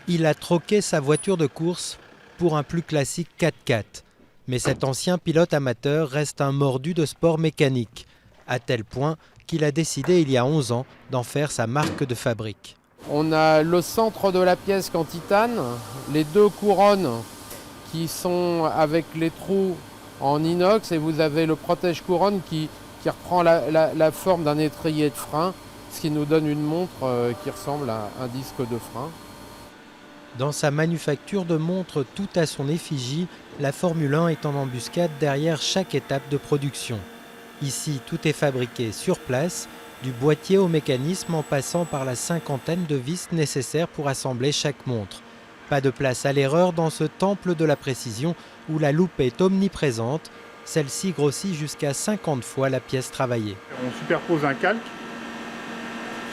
Il a troqué sa voiture de course pour un plus classique 4x4. Mais cet ancien pilote amateur reste un mordu de sport mécanique, à tel point qu'il a décidé il y a 11 ans d'en faire sa marque de fabrique. On a le centre de la pièce en titane, les deux couronnes qui sont avec les trous en inox et vous avez le protège-couronne qui reprend la forme d'un étrier de frein, ce qui nous donne une montre qui ressemble à un disque de frein. Dans sa manufacture de montres tout à son effigie, la Formule 1 est en embuscade derrière chaque étape de production. Ici, tout est fabriqué sur place, du boîtier au mécanisme en passant par la cinquantaine de vis nécessaires pour assembler chaque montre. Pas de place à l'erreur dans ce temple de la précision où la loupe est omniprésente. Celle-ci grossit jusqu'à 50 fois la pièce travaillée. On superpose un calque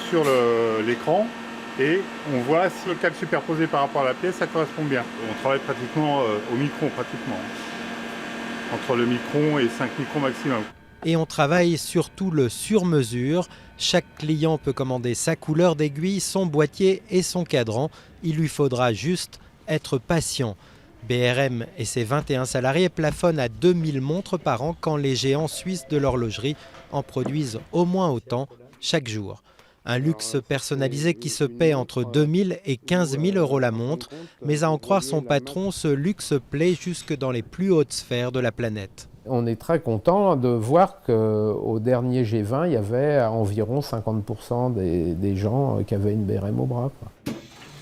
sur l'écran et on voit si le calque superposé par rapport à la pièce, ça correspond bien. On travaille pratiquement au micron, entre le micron et 5 microns maximum. Et on travaille surtout le sur-mesure. Chaque client peut commander sa couleur d'aiguille, son boîtier et son cadran. Il lui faudra juste être patient. BRM et ses 21 salariés plafonnent à 2000 montres par an quand les géants suisses de l'horlogerie en produisent au moins autant chaque jour. Un luxe personnalisé qui se paie entre 2000 et 15 000 euros la montre, mais à en croire son patron, ce luxe plaît jusque dans les plus hautes sphères de la planète. On est très content de voir qu'au dernier G20, il y avait environ 50% des gens qui avaient une BRM au bras.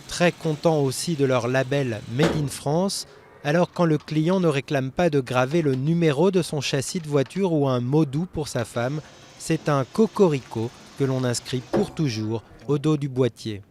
Très content aussi de leur label Made in France, alors quand le client ne réclame pas de graver le numéro de son châssis de voiture ou un mot doux pour sa femme, c'est un cocorico que l'on inscrit pour toujours au dos du boîtier.